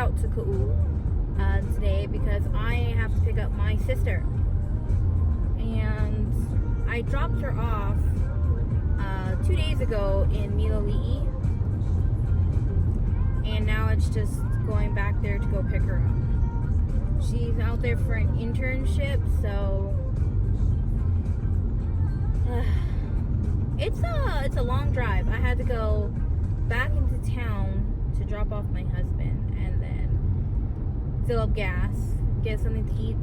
out to Kaʻū today because I have to pick up my sister. And I dropped her off 2 days ago in Miloli'i. And now it's just going back there to go pick her up. She's out there for an internship, so it's a long drive. I had to go back into town to drop off my husband and then fill up gas, get something to eat,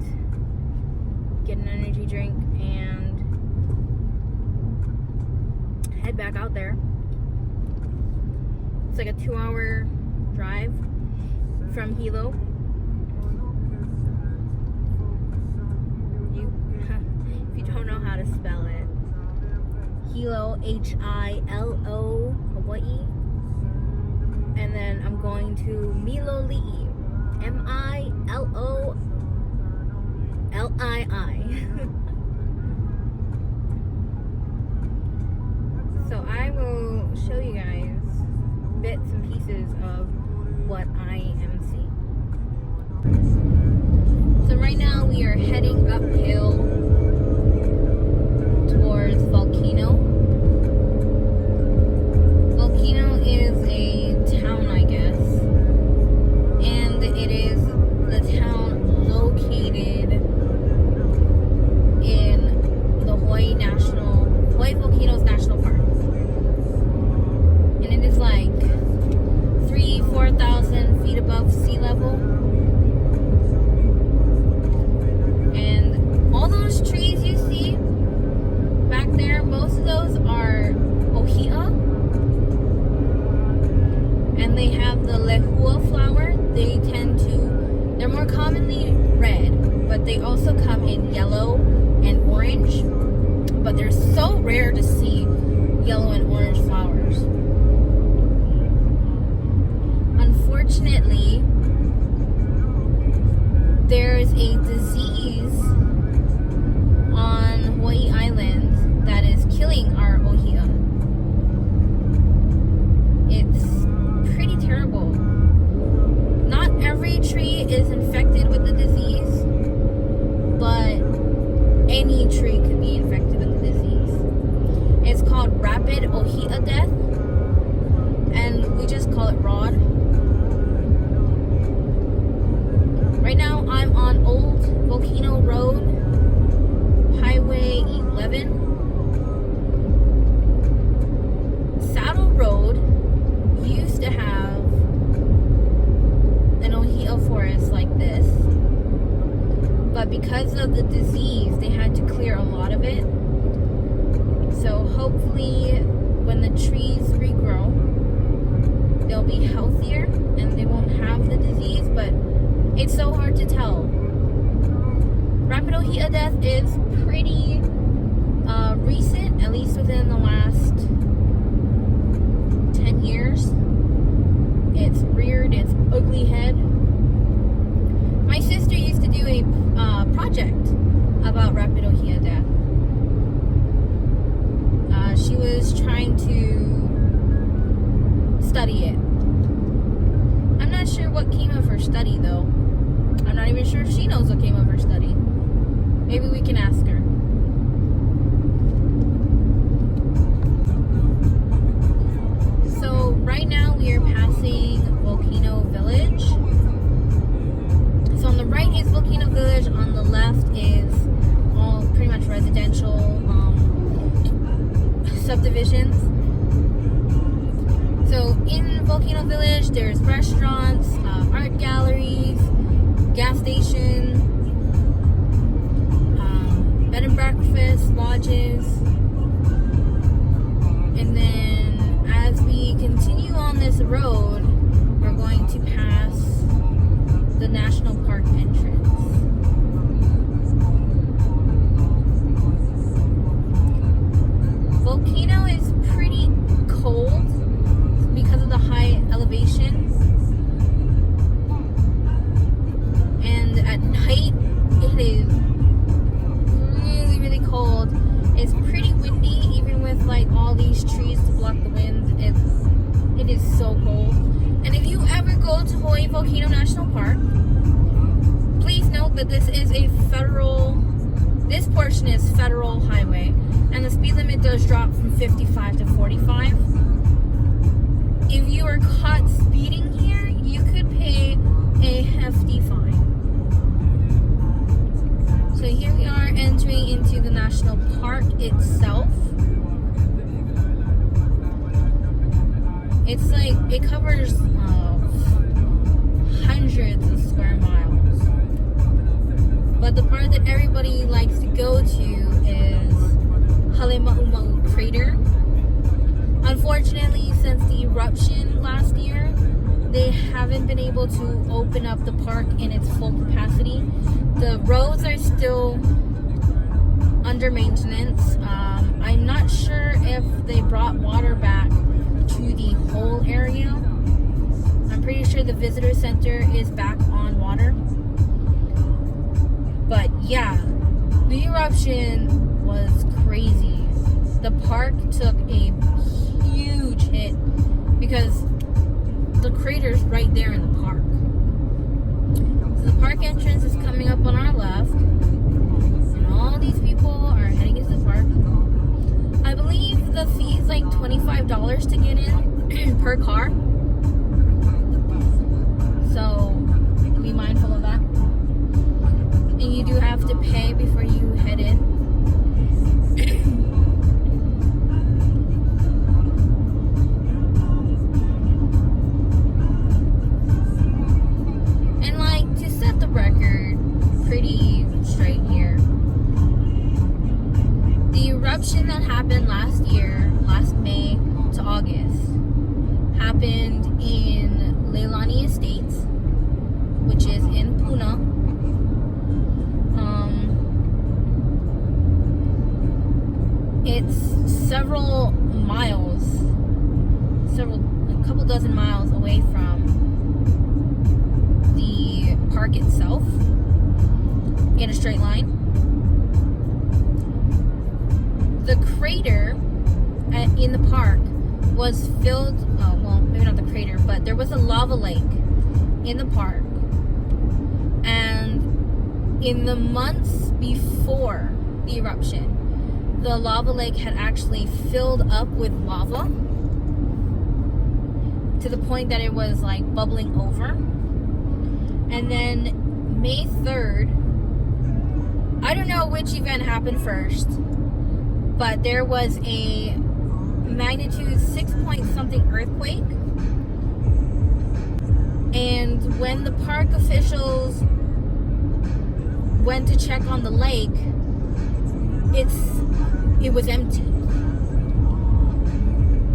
get an energy drink, and head back out there. It's like a 2-hour drive from Hilo. If you don't know how to spell it, Hilo, H-I-L-O, Hawaii. And then I'm going to Miloli'i, M-I-L-O-L-I-I. So I will show you guys bits and pieces of what I am seeing. So right now we are heading uphill towards Volcano. Volcano is a town, I guess, and it is the town located in the Hawai'i Volcanoes National Park. And it is like 3,000-4,000 feet above sea level. And all those trees you see back there, most of those are ohia. And they have the lehua flower. They're more commonly red, but they also come in yellow and orange. But they're so rare to see yellow and orange flowers. Unfortunately, there's a disease on Hawaii Island that is killing our ohia. It's pretty terrible. Not every tree is infected with the disease, but any tree could be infected with the disease. It's called rapid ohia death, and we just call it ROD. Right now I'm on Old Volcano Road, Highway 11. Saddle Road used to have an ohia forest like this, but because of the disease they had to clear a lot of it. So hopefully when the trees regrow they'll be healthier and they won't have the disease, but it's so hard to tell. Rapid ohia death is pretty recent, at least within the last 10 years. It's reared its ugly head. My sister used to do a project about rapid ohia death. She was trying to study it. I'm not sure what came of her study though. I'm not even sure if she knows what came of her study. Maybe we can ask her. So right now we are passing Volcano Village. So on the right is Volcano Village, on the left is all pretty much residential subdivisions. So in Volcano Village there's restaurants, art galleries, gas station, bed and breakfast, lodges. And then as we continue on this road, we're going to pass the national park entrance. Volcano is pretty cold because of the high elevation. And at night it is really, really cold. It's pretty windy, even with like all these trees to block the wind. It is so cold. And if you ever go go to Hawai'i Volcanoes National Park, please note that this portion is federal highway, and the speed limit does drop from 55 to 45. If you are caught speeding here, you could pay a hefty fine. So here we are entering into the national park itself. It's like, it covers hundreds of square miles. But the part that everybody likes to go to is Halema'uma'u crater. Unfortunately, since the eruption last year, they haven't been able to open up the park in its full capacity. The roads are still under maintenance. I'm not sure if they brought water back to the whole area. I'm pretty sure the visitor center is back on water. But yeah, the eruption was crazy. The park took a huge hit because the crater's right there in the park. So the park entrance is coming up on our left, and all these people are heading into the park. I believe the fee is like $25 to get in per car. So be mindful of that. And you do have to pay before you head in. And like, to set the record pretty straight here, the eruption that happened last year, last May to August, happened in Leilani Estates, which is in Puna. It's several miles, a couple dozen miles away from the park itself in a straight line. The crater in the park was filled, well, maybe not the crater, but there was a lava lake in the park. And in the months before the eruption, the lava lake had actually filled up with lava to the point that it was like bubbling over. And then May 3rd, I don't know which event happened first, but there was a magnitude 6 point something earthquake. And when the park officials went to check on the lake, it was empty.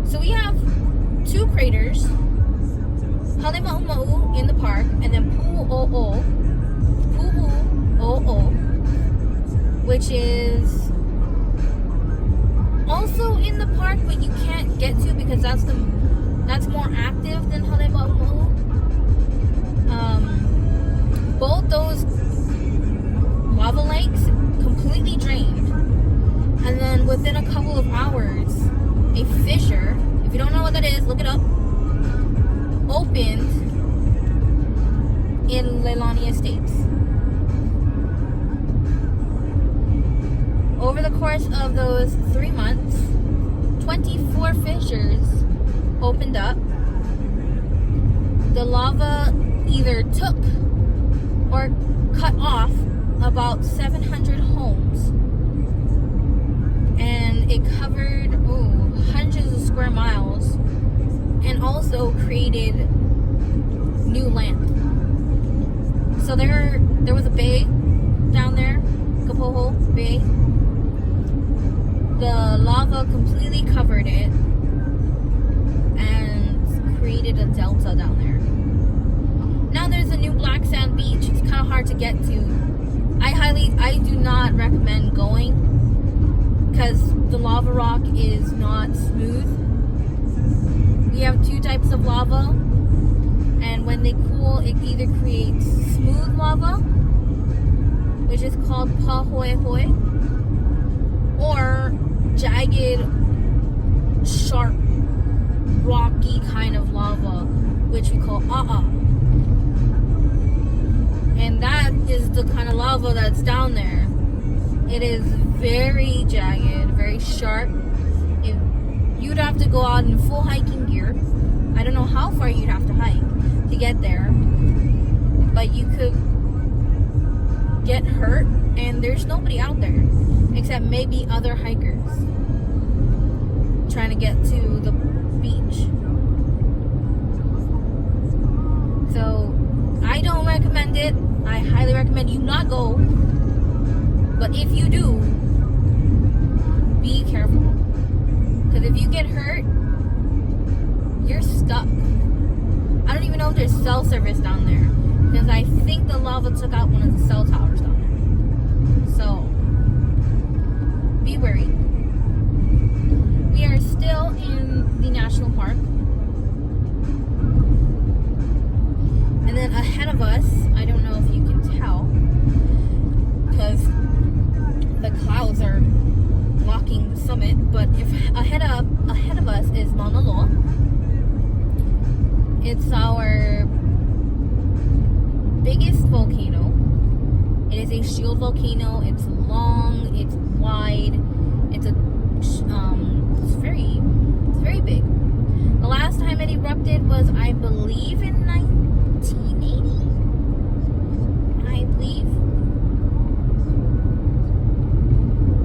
So we have two craters, Halema'uma'u in the park, and then Pu'u'o'o, which is also in the park, but you can't get to because that's more active than Halema'uma'u. Both those lava lakes completely drained. And then within a couple of hours, a fissure, if you don't know what that is, look it up, opened in Leilani Estates. Over the course of those 3 months, 24 fissures opened up. The lava either took or cut off about 700 homes. And it covered hundreds of square miles and also created new land. So there was a bay down there, Kapoho Bay. The lava completely covered it and created a delta down there. Now there's a new black sand beach. It's kind of hard to get to. I do not recommend going because the lava rock is not smooth. We have two types of lava, and when they cool, it either creates smooth lava, which is called pahoehoe, or jagged, sharp, rocky kind of lava, which we call a'a. And that is the kind of lava that's down there. It is very jagged, very sharp. You'd have to go out in full hiking gear. I don't know how far you'd have to hike to get there. But you could get hurt, and there's nobody out there except maybe other hikers trying to get to the beach. So I don't recommend it. I highly recommend you not go. But if you do, be careful. Because if you get hurt, you're stuck. I don't even know if there's cell service down there. Because I think the lava took out one of the cell towers down there. So, be worried. We are still in the national park. And then ahead of us, I don't know if you can tell, because the clouds are blocking the summit, but if ahead of us is Mauna Loa. It's our biggest volcano. It is a shield volcano. It's long, it's wide, it's very big. The last time it erupted was, I believe, in 1980. I believe.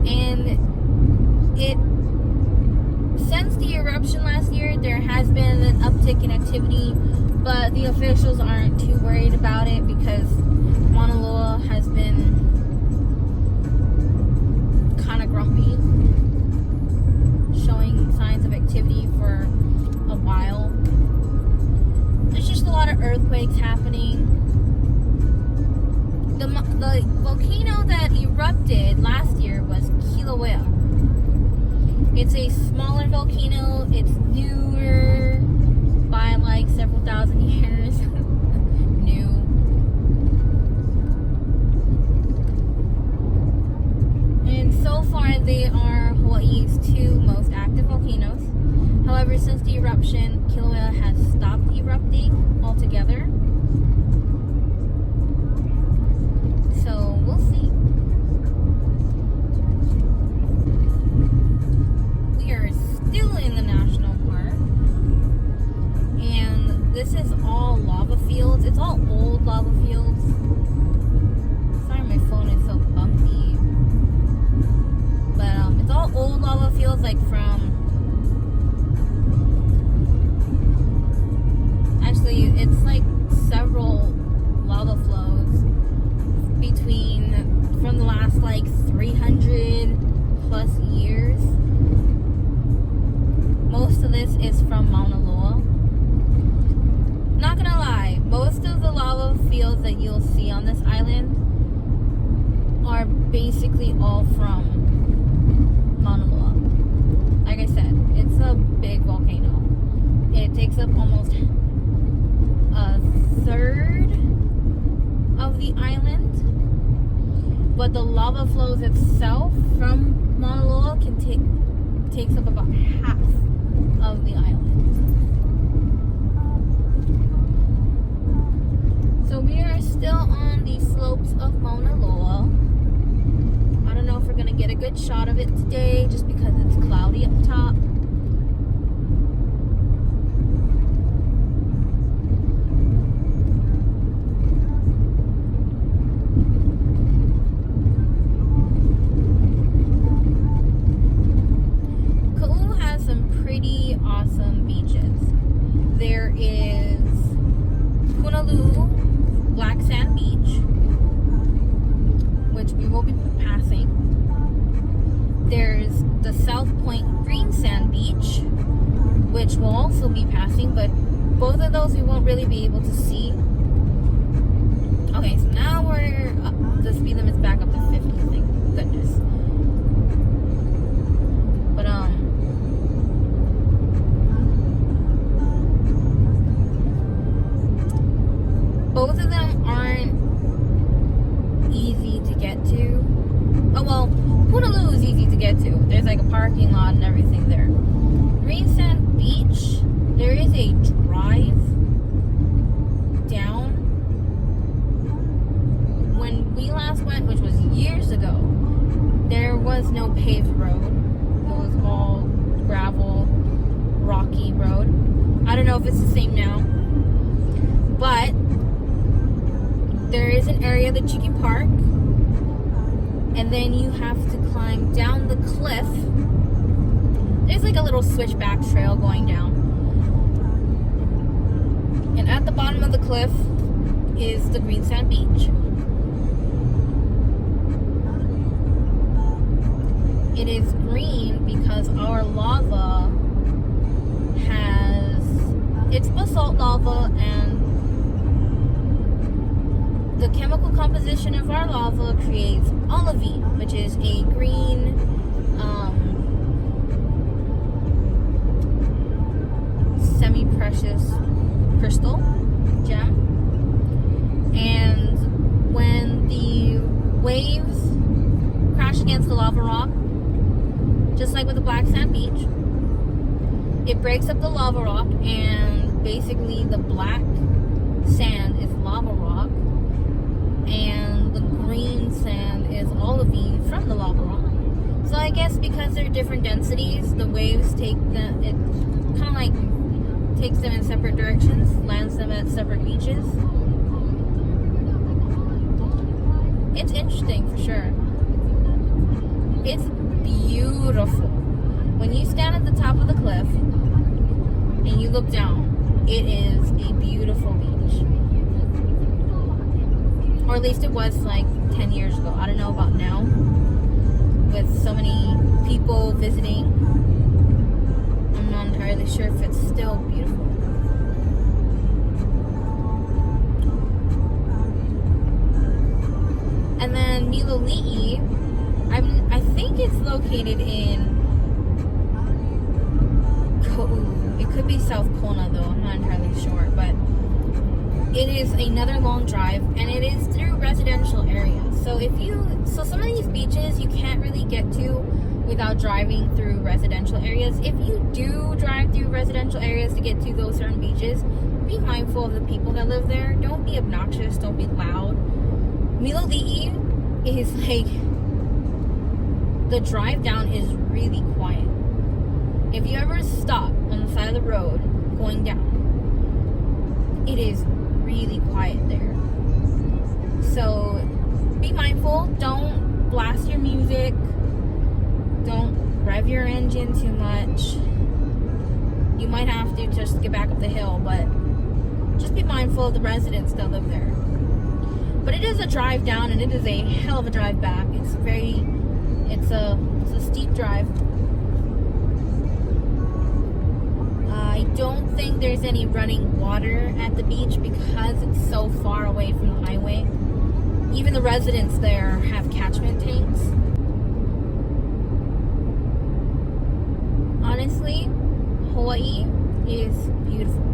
And since the eruption last year, there has been an uptick in activity, but the officials aren't too worried about it because Mauna Loa has been kind of grumpy, showing signs of activity for a while. There's just a lot of earthquakes happening. The volcano that erupted last year was Kilauea. It's a smaller volcano. It's newer by like several thousand years. New. And so far they are Hawaii's two most active volcanoes. However, since the eruption, Kilauea has stopped erupting altogether. So we'll see. We are still in the national park, and this is all lava fields. It's all old lava fields. Sorry, my phone is so bumpy. But it's all old lava fields, like from. Actually, it's like several lava flows from the last like 300 plus years. Most of this is from Mauna Loa. Not gonna lie, most of the lava fields that you'll see on this island are basically all from Mauna Loa. Like I said, it's a big volcano. It takes up almost a third of the island. But the lava flows itself from Mauna Loa takes up about half of the island. So we are still on the slopes of Mauna Loa. I don't know if we're gonna get a good shot of it today, just because it's cloudy up top. Pretty awesome beaches. There is Punaluu Black Sand Beach, which we will be passing. There's the South Point Green Sand Beach, which we'll also be passing, but both of those we won't really be able to see. Okay, so now the speed limit's back up to 50, thank goodness. But both of them aren't easy to get to. Oh well, Punaluu is easy to get to. There's like a parking lot and everything there. Green Sand Beach, there is a drive down know if it's the same now. But there is an area that you can park, and then you have to climb down the cliff. There's like a little switchback trail going down. And at the bottom of the cliff is the green sand beach. It is green because our lava it's basalt lava, and the chemical composition of our lava creates olivine, which is a green semi-precious crystal gem. And when the waves crash against the lava rock, just like with the black sand beach, it breaks up the lava rock, and basically the black sand is lava rock, and the green sand is olivine from the lava rock. So I guess because they're different densities, the waves take them, it kind of like takes them in separate directions, lands them at separate beaches. It's interesting for sure. It's beautiful. When you stand at the top of the cliff and you look down, it is a beautiful beach. Or at least it was like 10 years ago. I don't know about now. With so many people visiting, I'm not entirely sure if it's still beautiful. And then Miloli'i, I think it's located in Kaʻū. It could be South Kona though, I'm not entirely sure, but it is another long drive, and it is through residential areas. So some of these beaches you can't really get to without driving through residential areas. If you do drive through residential areas to get to those certain beaches, be mindful of the people that live there. Don't be obnoxious, don't be loud. Miloli'i is like, the drive down is really quiet. If you ever stop on the side of the road going down, it is really quiet there. So be mindful. Don't blast your music. Don't rev your engine too much. You might have to just get back up the hill, but just be mindful of the residents that live there. But it is a drive down, and it is a hell of a drive back. It's a steep drive. I don't think there's any running water at the beach because it's so far away from the highway. Even the residents there have catchment tanks. Honestly, Hawaii is beautiful.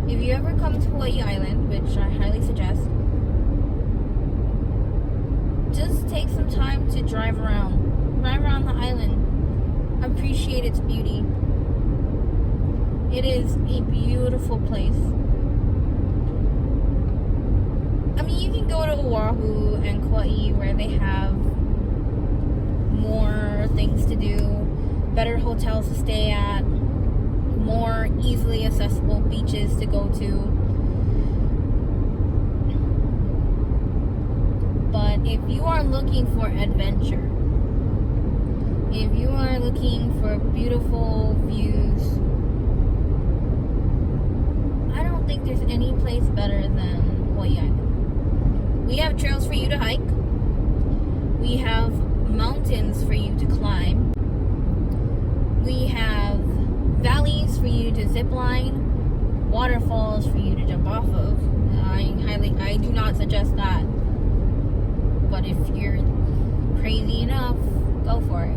If you ever come to Hawaii Island, which I highly suggest, just take some time to drive around the island. Appreciate its beauty. It is a beautiful place. I mean, you can go to Oahu and Kauai where they have more things to do, better hotels to stay at, more easily accessible beaches to go to. But if you are looking for adventure, if you are looking for beautiful views, I don't think there's any place better than Hawaii Island. We have trails for you to hike. We have mountains for you to climb. We have valleys for you to zip line, waterfalls for you to jump off of. I do not suggest that. But if you're crazy enough, go for it.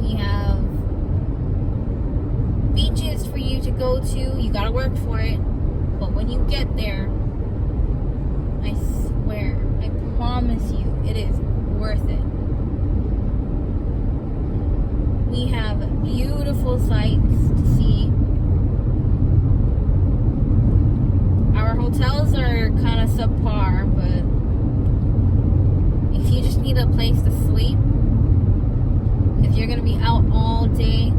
We have beaches for you to go to. You gotta work for it. But when you get there, I swear, I promise you, it is worth it. We have beautiful sights to see. Our hotels are kind of subpar, but if you just need a place to sleep, if you're going to be out all day,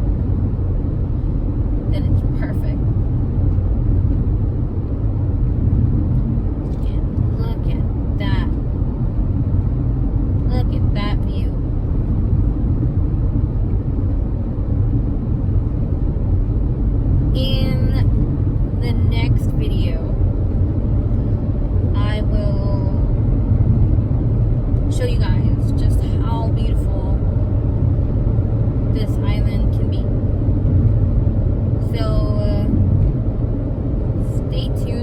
stay tuned.